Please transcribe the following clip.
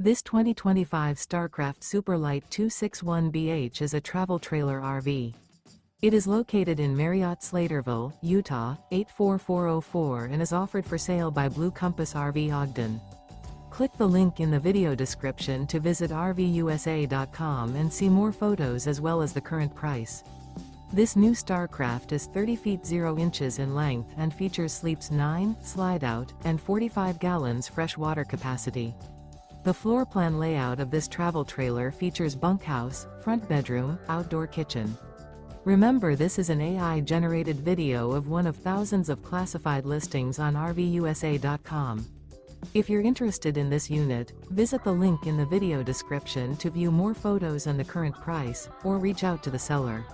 This 2025 Starcraft Super Lite 261BH is a travel trailer RV. It is located in Marriott-Slaterville, Utah, 84404 and is offered for sale by Blue Compass RV Ogden. Click the link in the video description to visit RVUSA.com and see more photos as well as the current price. This new Starcraft is 30 feet 0 inches in length and features sleeps 9, Slideout, and 45 gallons fresh water capacity. The floor plan layout of this travel trailer features bunkhouse, front bedroom, outdoor kitchen. Remember, this is an AI-generated video of one of thousands of classified listings on RVUSA.com. If you're interested in this unit, visit the link in the video description to view more photos and the current price, or reach out to the seller.